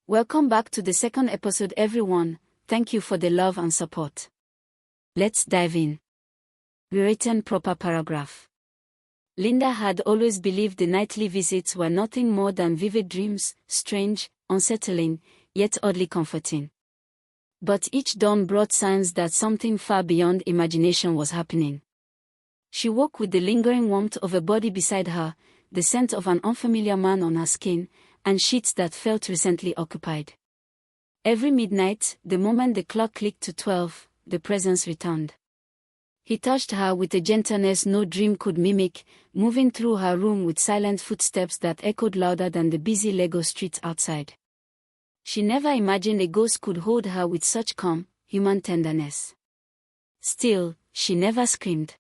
Welcome back to the second episode, everyone. Thank you for the love and support. Let's dive in. Rewritten proper paragraph. Linda had always believed the nightly visits were nothing more than vivid dreams, strange, unsettling, yet oddly comforting. But each dawn brought signs that something far beyond imagination was happening. She woke with the lingering warmth of a body beside her, the scent of an unfamiliar man on her skin, and sheets that felt recently occupied. Every midnight, the moment the clock clicked to 12, the presence returned. He touched her with a gentleness no dream could mimic, moving through her room with silent footsteps that echoed louder than the busy Lego streets outside. She never imagined a ghost could hold her with such calm, human tenderness. Still, she never screamed.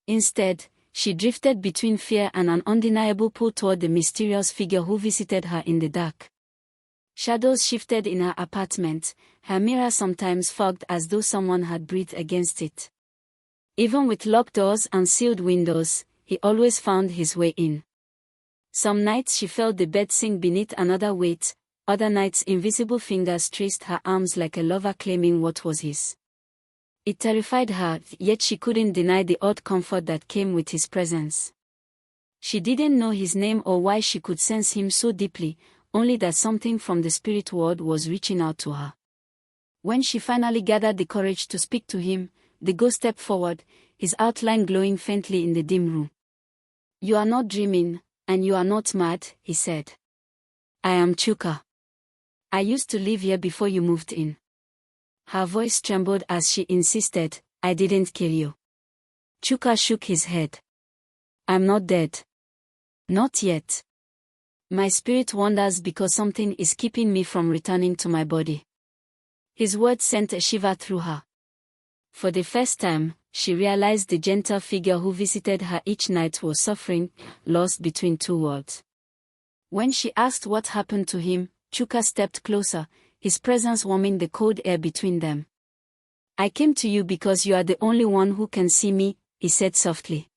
Instead, she drifted between fear and an undeniable pull toward the mysterious figure who visited her in the dark. Shadows shifted in her apartment, her mirror sometimes fogged as though someone had breathed against it. Even with locked doors and sealed windows, he always found his way in. Some nights she felt the bed sink beneath another weight, other nights invisible fingers traced her arms like a lover claiming what was his. It terrified her, yet she couldn't deny the odd comfort that came with his presence. She didn't know his name or why she could sense him so deeply, only that something from the spirit world was reaching out to her. When she finally gathered the courage to speak to him, the ghost stepped forward, his outline glowing faintly in the dim room. "You are not dreaming, and you are not mad," he said. "I am Chuka. I used to live here before you moved in." Her voice trembled as she insisted, "I didn't kill you." Chuka shook his head. "I'm not dead. Not yet. My spirit wanders because something is keeping me from returning to my body." His words sent a shiver through her. For the first time, she realized the gentle figure who visited her each night was suffering, lost between two worlds. When she asked what happened to him, Chuka stepped closer, his presence warming the cold air between them. "I came to you because you are the only one who can see me," he said softly.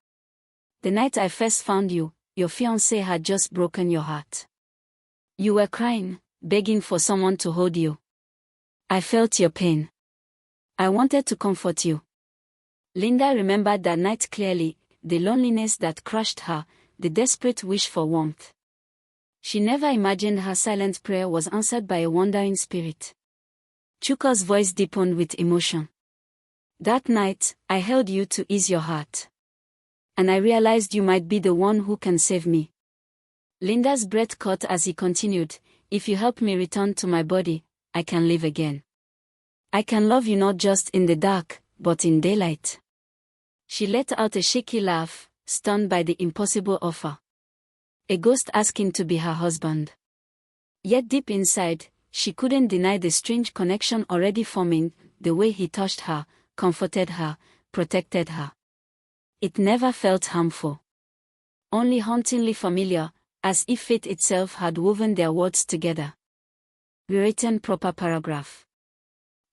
"The night I first found you, your fiancé had just broken your heart. You were crying, begging for someone to hold you. I felt your pain. I wanted to comfort you." Linda remembered that night clearly, the loneliness that crushed her, the desperate wish for warmth. She never imagined her silent prayer was answered by a wandering spirit. Chuka's voice deepened with emotion. "That night, I held you to ease your heart. And I realized you might be the one who can save me." Linda's breath caught as he continued, "If you help me return to my body, I can live again. I can love you not just in the dark, but in daylight." She let out a shaky laugh, stunned by the impossible offer. A ghost asking to be her husband. Yet deep inside, she couldn't deny the strange connection already forming, the way he touched her, comforted her, protected her. It never felt harmful. Only hauntingly familiar, as if fate itself had woven their words together. Rewritten proper paragraph.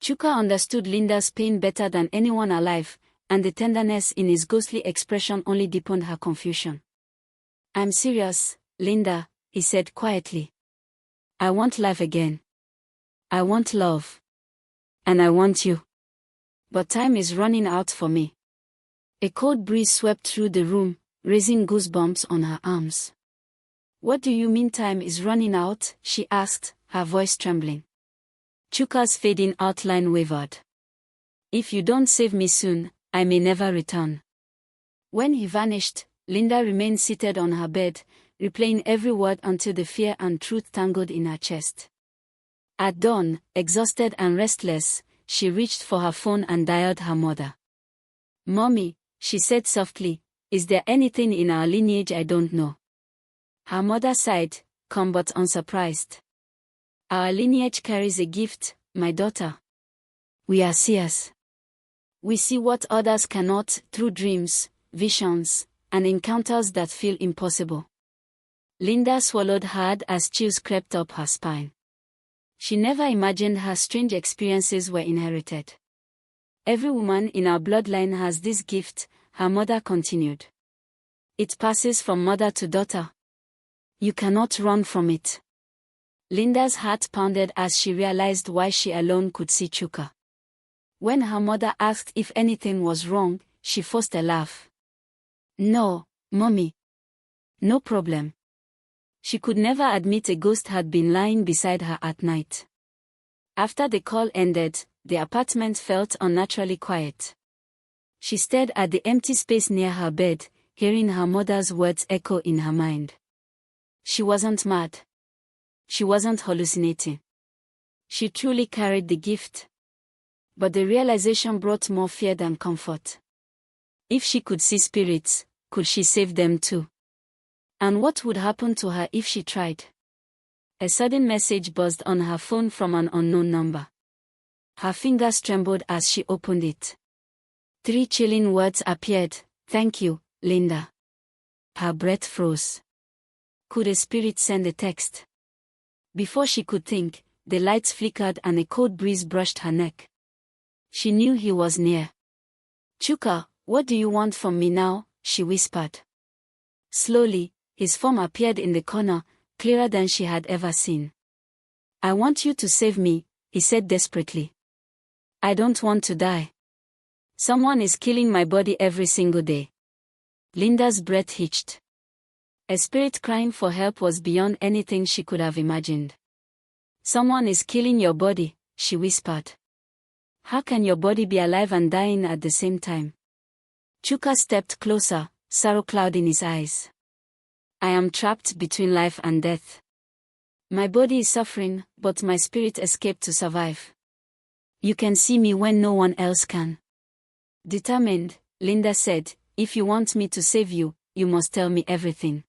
Chuka understood Linda's pain better than anyone alive, and the tenderness in his ghostly expression only deepened her confusion. "I'm serious, Linda," he said quietly. "I want life again. I want love. And I want you. But time is running out for me." A cold breeze swept through the room, raising goosebumps on her arms. "What do you mean time is running out?" she asked, her voice trembling. Chuka's fading outline wavered. "If you don't save me soon, I may never return." When he vanished, Linda remained seated on her bed, replaying every word until the fear and truth tangled in her chest. At dawn, exhausted and restless, she reached for her phone and dialed her mother. "Mommy," she said softly, "is there anything in our lineage I don't know?" Her mother sighed, calm but unsurprised. "Our lineage carries a gift, my daughter. We are seers. We see what others cannot, through dreams, visions, and encounters that feel impossible." Linda swallowed hard as chills crept up her spine. She never imagined her strange experiences were inherited. "Every woman in our bloodline has this gift," her mother continued. "It passes from mother to daughter. You cannot run from it. Linda's heart pounded as she realized why she alone could see Chuka. When her mother asked if anything was wrong, she forced a laugh. "No, Mommy. No problem." She could never admit a ghost had been lying beside her at night. After the call ended, the apartment felt unnaturally quiet. She stared at the empty space near her bed, hearing her mother's words echo in her mind. She wasn't mad. She wasn't hallucinating. She truly carried the gift. But the realization brought more fear than comfort. If she could see spirits, could she save them too? And what would happen to her if she tried? A sudden message buzzed on her phone from an unknown number. Her fingers trembled as she opened it. 3 chilling words appeared: "Thank you, Linda." Her breath froze. Could a spirit send a text? Before she could think, the lights flickered and a cold breeze brushed her neck. She knew he was near. "Chuka, what do you want from me now?" she whispered. Slowly, his form appeared in the corner, clearer than she had ever seen. "I want you to save me," he said desperately. "I don't want to die. Someone is killing my body every single day." Linda's breath hitched. A spirit crying for help was beyond anything she could have imagined. "Someone is killing your body," she whispered. "How can your body be alive and dying at the same time?" Chuka stepped closer, sorrow clouding his eyes. "I am trapped between life and death. My body is suffering, but my spirit escaped to survive. You can see me when no one else can." Determined, Linda said, "If you want me to save you, you must tell me everything."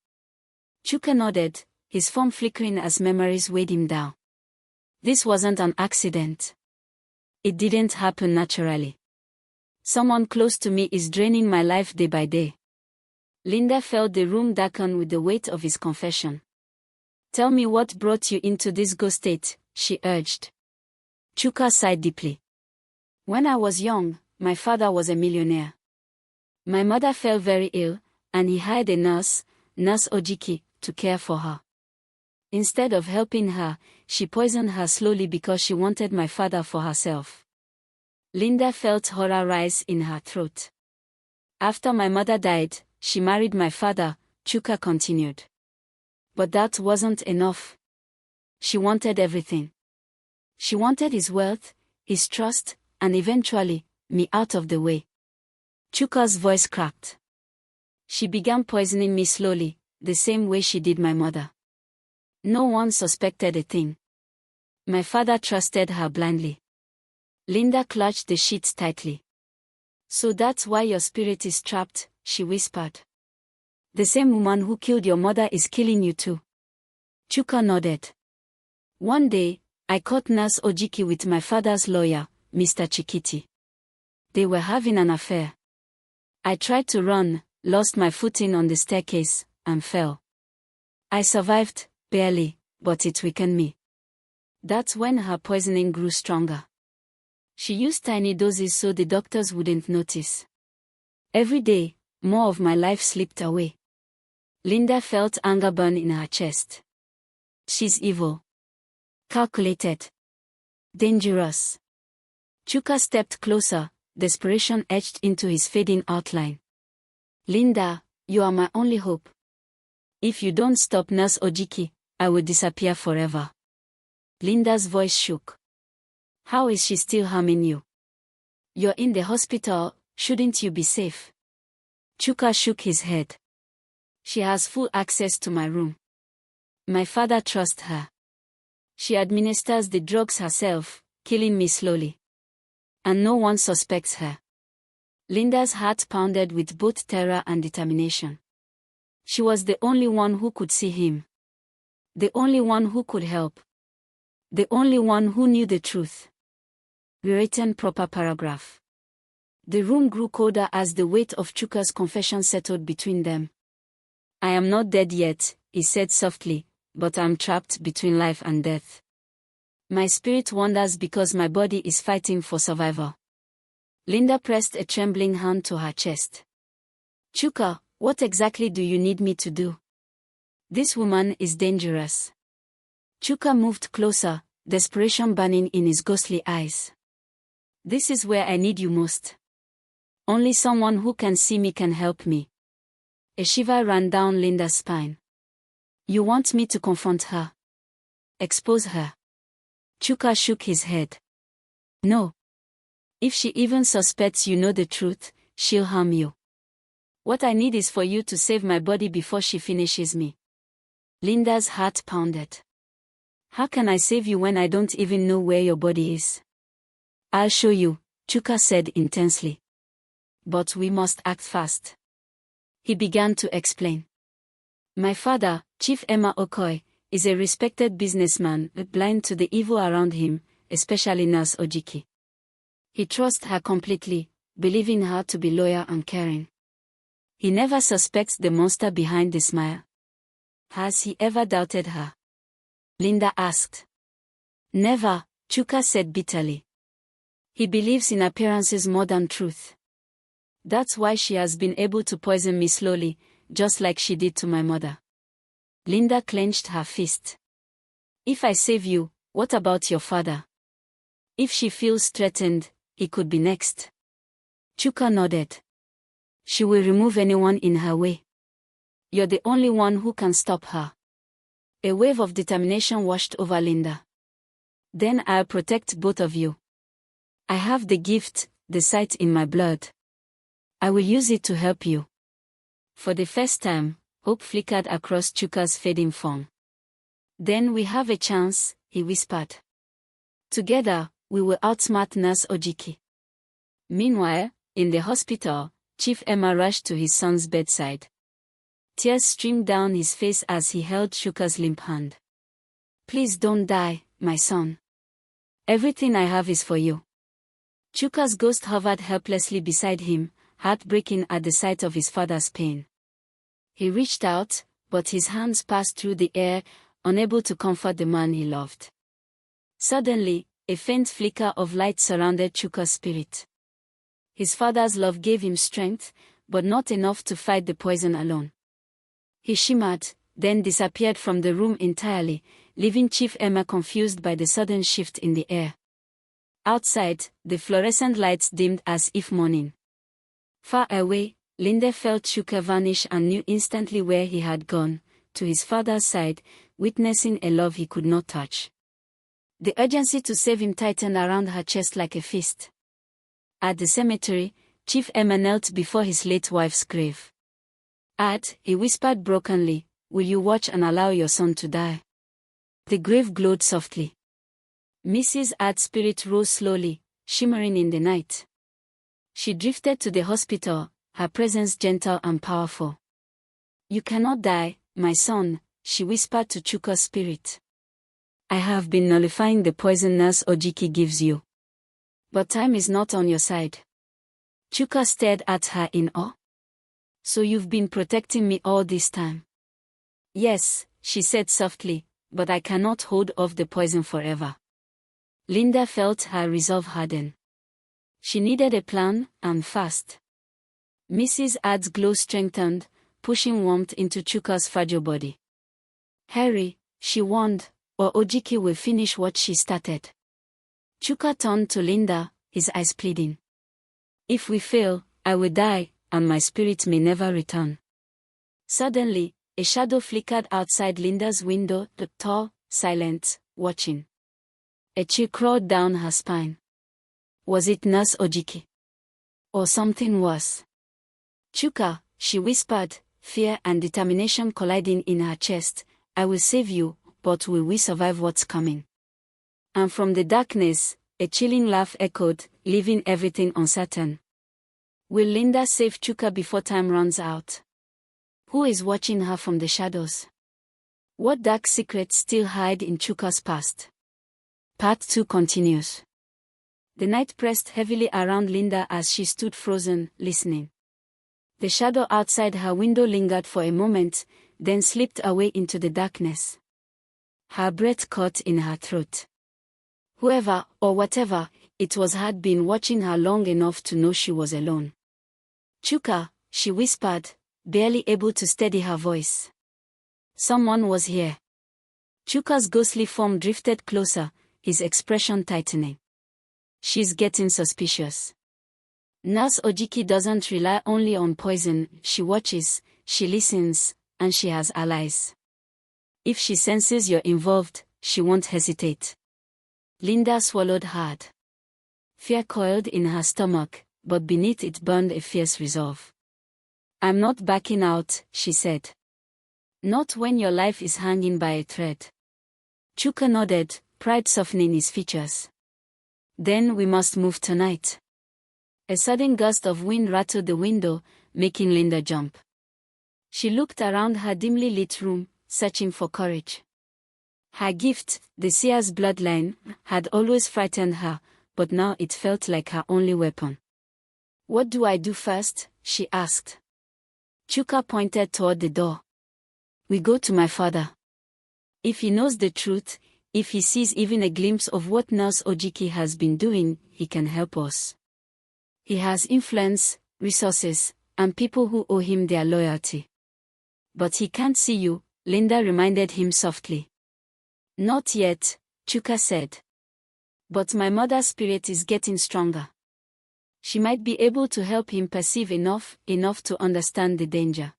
Chuka nodded, his form flickering as memories weighed him down. "This wasn't an accident. It didn't happen naturally. Someone close to me is draining my life day by day." Linda felt the room darken with the weight of his confession. "Tell me what brought you into this ghost state," she urged. Chuka sighed deeply. "When I was young, my father was a millionaire. My mother fell very ill, and he hired a nurse, Nurse Ojiki, to care for her. Instead of helping her, she poisoned her slowly because she wanted my father for herself." Linda felt horror rise in her throat. "After my mother died, she married my father," Chuka continued. "But that wasn't enough. She wanted everything. She wanted his wealth, his trust, and eventually, me out of the way." Chuka's voice cracked. "She began poisoning me slowly, the same way she did my mother. No one suspected a thing. My father trusted her blindly." Linda clutched the sheets tightly. "So that's why your spirit is trapped," she whispered. "The same woman who killed your mother is killing you too." Chuka nodded. "One day, I caught Nurse Ojiki with my father's lawyer, Mr. Chikiti. They were having an affair. I tried to run, lost my footing on the staircase, and fell. I survived, barely, but it weakened me. That's when her poisoning grew stronger. She used tiny doses so the doctors wouldn't notice. Every day, more of my life slipped away." Linda felt anger burn in her chest. "She's evil. Calculated. Dangerous." Chuka stepped closer, desperation etched into his fading outline. "Linda, you are my only hope. If you don't stop Nurse Ojiki, I will disappear forever." Linda's voice shook. "How is she still harming you? You're in the hospital, shouldn't you be safe?" Chuka shook his head. "She has full access to my room. My father trusts her. She administers the drugs herself, killing me slowly. And no one suspects her." Linda's heart pounded with both terror and determination. She was the only one who could see him. The only one who could help. The only one who knew the truth. Rewritten proper paragraph. The room grew colder as the weight of Chuka's confession settled between them. "I am not dead yet," he said softly, "but I'm trapped between life and death. My spirit wanders because my body is fighting for survival." Linda pressed a trembling hand to her chest. "Chuka, what exactly do you need me to do? This woman is dangerous." Chuka moved closer, desperation burning in his ghostly eyes. This is where I need you most. Only someone who can see me can help me. A shiver ran down Linda's spine. You want me to confront her? Expose her? Chuka shook his head. No. If she even suspects you know the truth, she'll harm you. What I need is for you to save my body before she finishes me. Linda's heart pounded. How can I save you when I don't even know where your body is? I'll show you, Chuka said intensely. But we must act fast. He began to explain. My father, Chief Emma Okoye, is a respected businessman but blind to the evil around him, especially Nurse Ojiki. He trusts her completely, believing her to be loyal and caring. He never suspects the monster behind the smile. Has he ever doubted her? Linda asked. Never, Chuka said bitterly. He believes in appearances more than truth. That's why she has been able to poison me slowly, just like she did to my mother. Linda clenched her fist. If I save you, what about your father? If she feels threatened, he could be next. Chuka nodded. She will remove anyone in her way. You're the only one who can stop her. A wave of determination washed over Linda. Then I'll protect both of you. I have the gift, the sight in my blood. I will use it to help you. For the first time, hope flickered across Chuka's fading form. Then we have a chance, he whispered. Together, we will outsmart Nurse Ojiki. Meanwhile, in the hospital, Chief Emma rushed to his son's bedside. Tears streamed down his face as he held Chuka's limp hand. Please don't die, my son. Everything I have is for you. Chuka's ghost hovered helplessly beside him, heartbreaking at the sight of his father's pain. He reached out, but his hands passed through the air, unable to comfort the man he loved. Suddenly, a faint flicker of light surrounded Chuka's spirit. His father's love gave him strength, but not enough to fight the poison alone. He shimmered, then disappeared from the room entirely, leaving Chief Emma confused by the sudden shift in the air. Outside, the fluorescent lights dimmed as if morning. Far away, Linda felt Chuka vanish and knew instantly where he had gone, to his father's side, witnessing a love he could not touch. The urgency to save him tightened around her chest like a fist. At the cemetery, Chief Emma knelt before his late wife's grave. Ad, he whispered brokenly, will you watch and allow your son to die? The grave glowed softly. Mrs. Ad's spirit rose slowly, shimmering in the night. She drifted to the hospital, her presence gentle and powerful. You cannot die, my son, she whispered to Chuka's spirit. I have been nullifying the poison Nurse Ojiki gives you. But time is not on your side. Chuka stared at her in awe. So you've been protecting me all this time? Yes, she said softly, but I cannot hold off the poison forever. Linda felt her resolve harden. She needed a plan, and fast. Mrs. Ad's glow strengthened, pushing warmth into Chuka's fragile body. Hurry, she warned, or Ojiki will finish what she started. Chuka turned to Linda, his eyes pleading. If we fail, I will die, and my spirit may never return. Suddenly, a shadow flickered outside Linda's window, tall, silent, watching. A chill crawled down her spine. Was it Nurse Ojiki? Or something worse? Chuka, she whispered, fear and determination colliding in her chest, I will save you, but will we survive what's coming? And from the darkness, a chilling laugh echoed, leaving everything uncertain. Will Linda save Chuka before time runs out? Who is watching her from the shadows? What dark secrets still hide in Chuka's past? Part 2 continues. The night pressed heavily around Linda as she stood frozen, listening. The shadow outside her window lingered for a moment, then slipped away into the darkness. Her breath caught in her throat. Whoever, or whatever, it was had been watching her long enough to know she was alone. Chuka, she whispered, barely able to steady her voice. Someone was here. Chuka's ghostly form drifted closer, his expression tightening. She's getting suspicious. Nurse Ojiki doesn't rely only on poison, she watches, she listens, and she has allies. If she senses you're involved, she won't hesitate. Linda swallowed hard. Fear coiled in her stomach, but beneath it burned a fierce resolve. I'm not backing out, she said. Not when your life is hanging by a thread. Chuka nodded, pride softening his features. Then we must move tonight. A sudden gust of wind rattled the window, making Linda jump. She looked around her dimly lit room, searching for courage. Her gift, the seer's bloodline, had always frightened her, but now it felt like her only weapon. What do I do first? She asked. Chuka pointed toward the door. We go to my father. If he knows the truth, if he sees even a glimpse of what Nurse Ojiki has been doing, he can help us. He has influence, resources, and people who owe him their loyalty. But he can't see you, Linda reminded him softly. Not yet, Chuka said. But my mother's spirit is getting stronger. She might be able to help him perceive enough to understand the danger.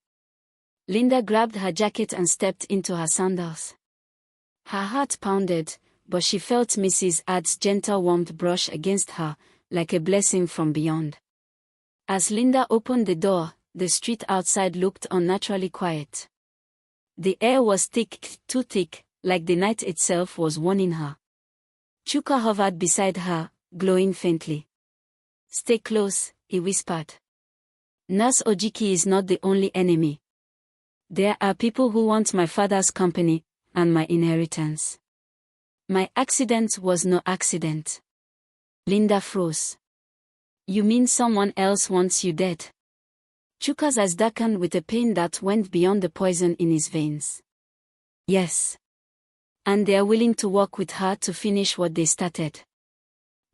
Linda grabbed her jacket and stepped into her sandals. Her heart pounded, but she felt Mrs. Add's gentle warmth brush against her, like a blessing from beyond. As Linda opened the door, the street outside looked unnaturally quiet. The air was thick, too thick, like the night itself was warning her. Chuka hovered beside her, glowing faintly. Stay close, he whispered. Nurse Ojiki is not the only enemy. There are people who want my father's company, and my inheritance. My accident was no accident. Linda froze. You mean someone else wants you dead? Chuka's eyes darkened with a pain that went beyond the poison in his veins. Yes. And they are willing to work with her to finish what they started.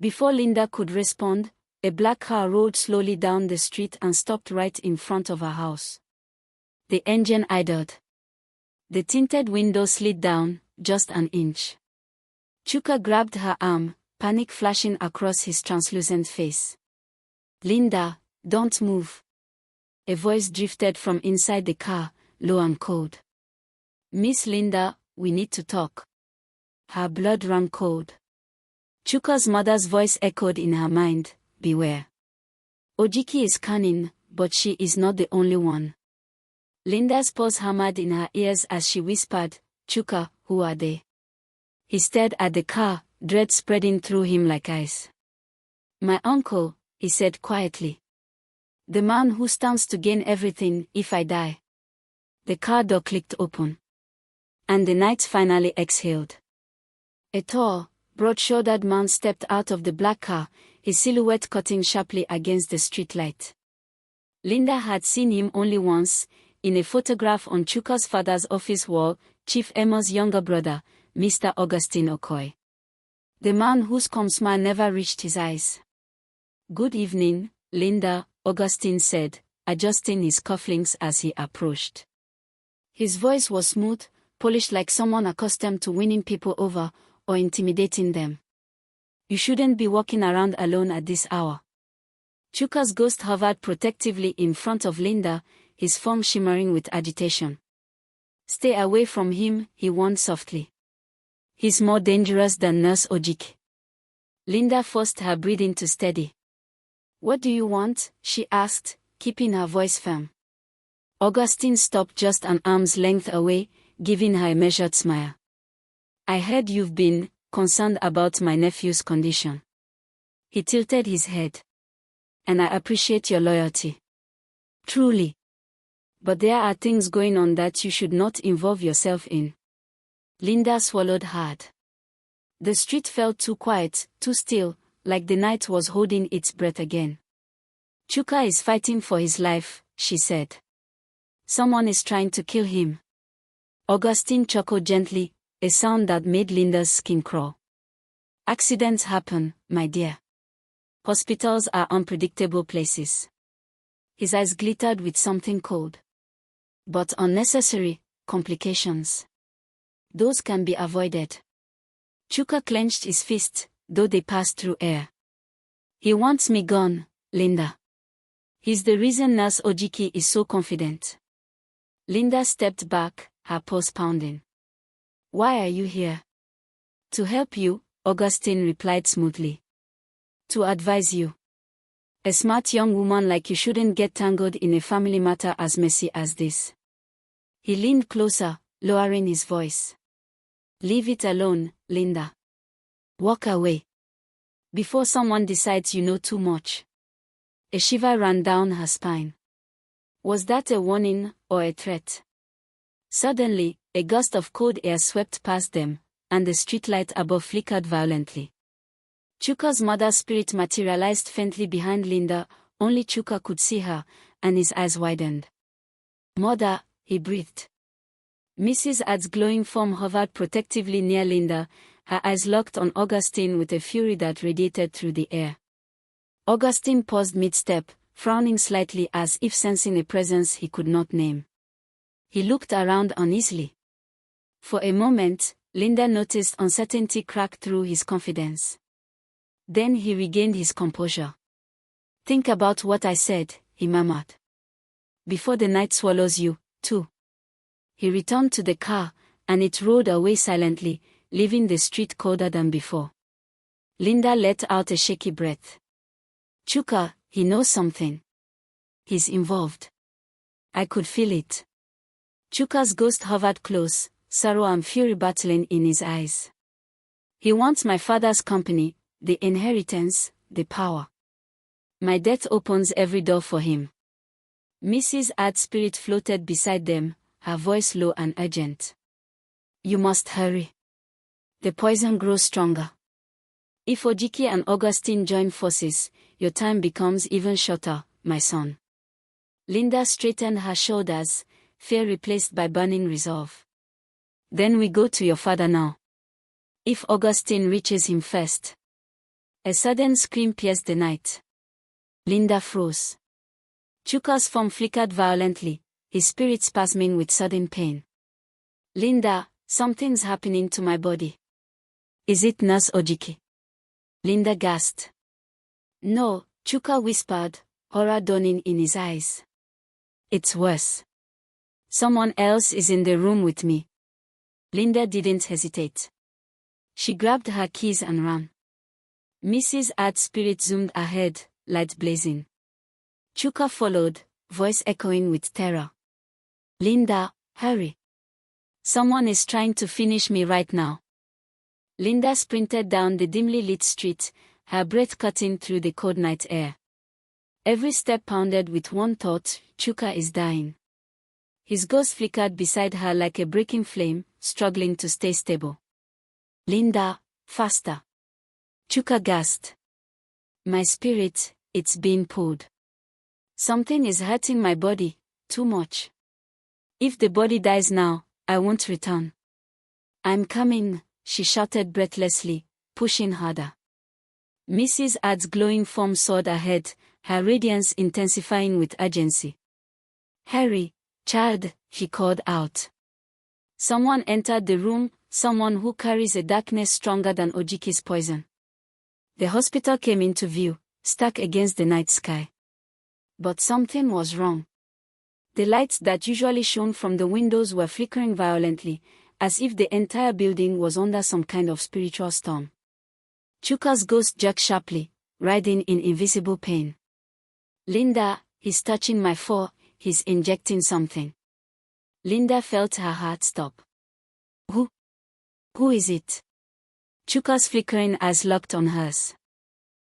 Before Linda could respond, a black car rolled slowly down the street and stopped right in front of her house. The engine idled. The tinted window slid down, just an inch. Chuka grabbed her arm, panic flashing across his translucent face. Linda, don't move. A voice drifted from inside the car, low and cold. Miss Linda, we need to talk. Her blood ran cold. Chuka's mother's voice echoed in her mind, beware. Ojiki is cunning, but she is not the only one. Linda's pulse hammered in her ears as she whispered, Chuka, who are they? He stared at the car, dread spreading through him like ice. My uncle, he said quietly. The man who stands to gain everything if I die. The car door clicked open. And the night finally exhaled. A tall, broad-shouldered man stepped out of the black car, his silhouette cutting sharply against the streetlight. Linda had seen him only once, in a photograph on Chuka's father's office wall, Chief Emma's younger brother, Mr. Augustine Okoye. The man whose calm smile never reached his eyes. Good evening, Linda, Augustine said, adjusting his cufflinks as he approached. His voice was smooth, polished like someone accustomed to winning people over, or intimidating them. You shouldn't be walking around alone at this hour. Chuka's ghost hovered protectively in front of Linda, his form shimmering with agitation. Stay away from him, he warned softly. He's more dangerous than Nurse Ojiki. Linda forced her breathing to steady. What do you want? She asked, keeping her voice firm. Augustine stopped just an arm's length away, giving her a measured smile. I heard you've been concerned about my nephew's condition. He tilted his head. And I appreciate your loyalty. Truly. But there are things going on that you should not involve yourself in. Linda swallowed hard. The street felt too quiet, too still, like the night was holding its breath again. Chuka is fighting for his life, she said. Someone is trying to kill him. Augustine chuckled gently, a sound that made Linda's skin crawl. Accidents happen, my dear. Hospitals are unpredictable places. His eyes glittered with something cold. But unnecessary complications. Those can be avoided. Chuka clenched his fist, though they passed through air. He wants me gone, Linda. He's the reason Nurse Ojiki is so confident. Linda stepped back, her pulse pounding. Why are you here? To help you, Augustine replied smoothly. To advise you. A smart young woman like you shouldn't get tangled in a family matter as messy as this. He leaned closer, lowering his voice. Leave it alone, Linda. Walk away. Before someone decides you know too much. A shiver ran down her spine. Was that a warning, or a threat? Suddenly, a gust of cold air swept past them, and the streetlight above flickered violently. Chuka's mother's spirit materialized faintly behind Linda, only Chuka could see her, and his eyes widened. Mother, he breathed. Mrs. Add's glowing form hovered protectively near Linda, her eyes locked on Augustine with a fury that radiated through the air. Augustine paused mid-step, frowning slightly as if sensing a presence he could not name. He looked around uneasily. For a moment, Linda noticed uncertainty crack through his confidence. Then he regained his composure. Think about what I said, he murmured. Before the night swallows you, too. He returned to the car, and it rolled away silently, leaving the street colder than before. Linda let out a shaky breath. Chuka, he knows something. He's involved. I could feel it. Chuka's ghost hovered close, sorrow and fury battling in his eyes. He wants my father's company, the inheritance, the power. My death opens every door for him. Mrs. Add's spirit floated beside them, her voice low and urgent. You must hurry. The poison grows stronger. If Ojiki and Augustine join forces, your time becomes even shorter, my son. Linda straightened her shoulders, fear replaced by burning resolve. Then we go to your father now. If Augustine reaches him first. A sudden scream pierced the night. Linda froze. Chuka's form flickered violently, his spirit spasming with sudden pain. Linda, something's happening to my body. Is it Nurse Ojiki? Linda gasped. No, Chuka whispered, horror dawning in his eyes. It's worse. Someone else is in the room with me. Linda didn't hesitate. She grabbed her keys and ran. Mrs. Add's spirit zoomed ahead, light blazing. Chuka followed, voice echoing with terror. Linda, hurry. Someone is trying to finish me right now. Linda sprinted down the dimly lit street, her breath cutting through the cold night air. Every step pounded with one thought, Chuka is dying. His ghost flickered beside her like a breaking flame, struggling to stay stable. Linda, faster. Chuka gasped. My spirit, it's being pulled. Something is hurting my body, too much. If the body dies now, I won't return. I'm coming, she shouted breathlessly, pushing harder. Mrs. Add's glowing form soared ahead, her radiance intensifying with urgency. Hurry, child, she called out. Someone entered the room, someone who carries a darkness stronger than Ojiki's poison. The hospital came into view, stuck against the night sky. But something was wrong. The lights that usually shone from the windows were flickering violently, as if the entire building was under some kind of spiritual storm. Chuka's ghost jerked sharply, writhing in invisible pain. Linda, he's touching my fore, he's injecting something. Linda felt her heart stop. Who is it? Chuka's flickering eyes locked on hers.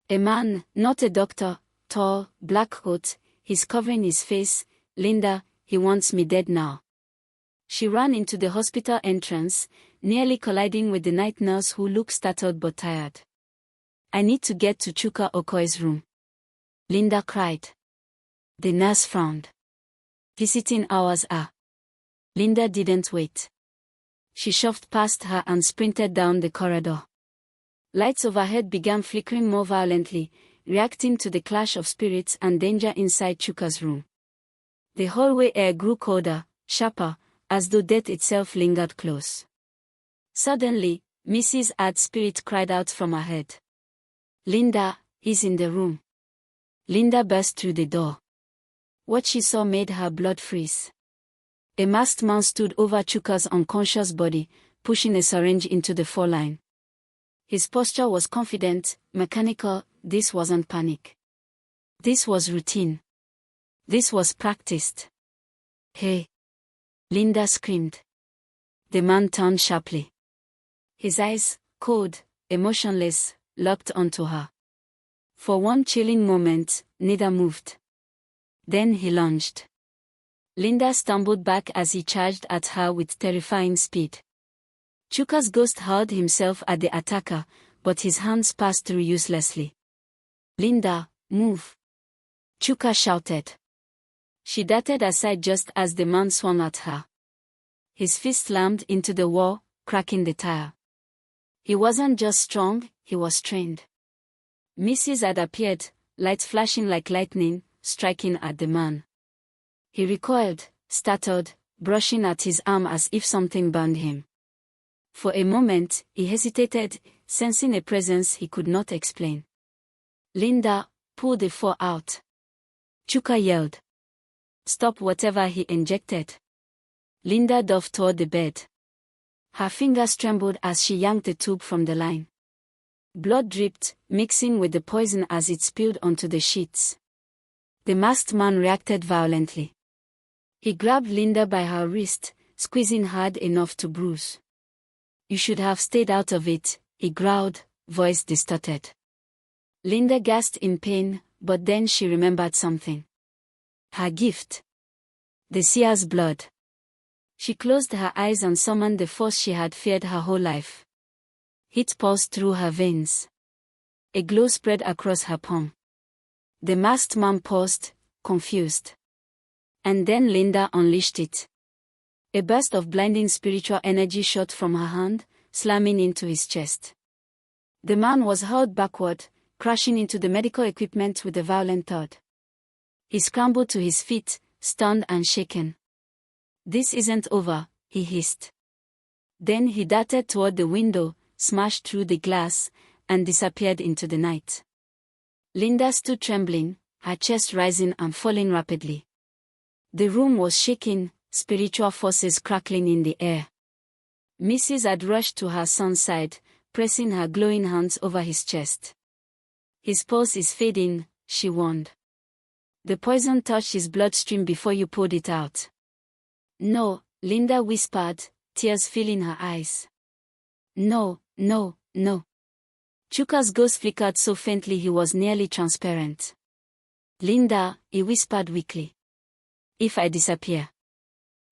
A man, not a doctor, tall, black coat, he's covering his face. Linda, he wants me dead now. She ran into the hospital entrance, nearly colliding with the night nurse who looked startled but tired. I need to get to Chuka Okoye's room. Linda cried. The nurse frowned. Visiting hours are. Linda didn't wait. She shoved past her and sprinted down the corridor. Lights overhead began flickering more violently, reacting to the clash of spirits and danger inside Chuka's room. The hallway air grew colder, sharper, as though death itself lingered close. Suddenly, Mrs. Add's spirit cried out from her head. "Linda, he's in the room." Linda burst through the door. What she saw made her blood freeze. A masked man stood over Chuka's unconscious body, pushing a syringe into the foreline. His posture was confident, mechanical. This wasn't panic. This was routine. This was practiced. "Hey!" Linda screamed. The man turned sharply. His eyes, cold, emotionless, locked onto her. For one chilling moment, neither moved. Then he lunged. Linda stumbled back as he charged at her with terrifying speed. Chuka's ghost hurled himself at the attacker, but his hands passed through uselessly. "Linda, move!" Chuka shouted. She darted aside just as the man swung at her. His fist slammed into the wall, cracking the tire. He wasn't just strong, he was trained. Mrs. had appeared, lights flashing like lightning, striking at the man. He recoiled, startled, brushing at his arm as if something burned him. For a moment, he hesitated, sensing a presence he could not explain. "Linda, pull the four out." Chuka yelled. "Stop whatever he injected." Linda dove toward the bed. Her fingers trembled as she yanked the tube from the line. Blood dripped, mixing with the poison as it spilled onto the sheets. The masked man reacted violently. He grabbed Linda by her wrist, squeezing hard enough to bruise. "You should have stayed out of it," he growled, voice distorted. Linda gasped in pain, but then she remembered something. Her gift. The seer's blood. She closed her eyes and summoned the force she had feared her whole life. Heat pulsed through her veins. A glow spread across her palm. The masked man paused, confused. And then Linda unleashed it. A burst of blinding spiritual energy shot from her hand, slamming into his chest. The man was hurled backward, crashing into the medical equipment with a violent thud. He scrambled to his feet, stunned and shaken. "This isn't over," he hissed. Then he darted toward the window, smashed through the glass, and disappeared into the night. Linda stood trembling, her chest rising and falling rapidly. The room was shaking, spiritual forces crackling in the air. Mrs. had rushed to her son's side, pressing her glowing hands over his chest. "His pulse is fading," she warned. "The poison touched his bloodstream before you pulled it out." "No," Linda whispered, tears filling her eyes. "No, no, no." Chuka's ghost flickered so faintly he was nearly transparent. "Linda," he whispered weakly. "If I disappear,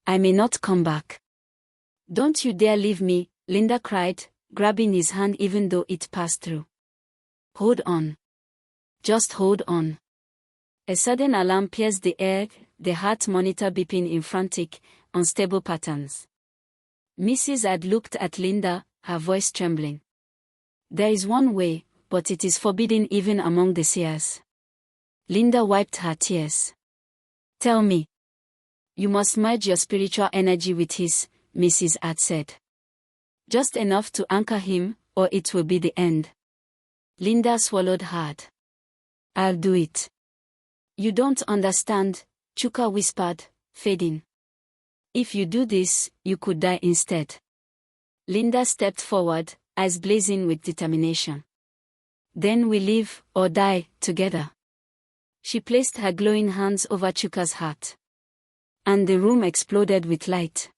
I may not come back." "Don't you dare leave me," Linda cried, grabbing his hand even though it passed through. "Hold on. Just hold on." A sudden alarm pierced the air, the heart monitor beeping in frantic, unstable patterns. Mrs. had looked at Linda, her voice trembling. "There is one way, but it is forbidden even among the seers." Linda wiped her tears. "Tell me." "You must merge your spiritual energy with his," Mrs. had said. "Just enough to anchor him, or it will be the end." Linda swallowed hard. "I'll do it." "You don't understand," Chuka whispered, fading. "If you do this, you could die instead." Linda stepped forward, eyes blazing with determination. "Then we live, or die, together." She placed her glowing hands over Chuka's heart. And the room exploded with light.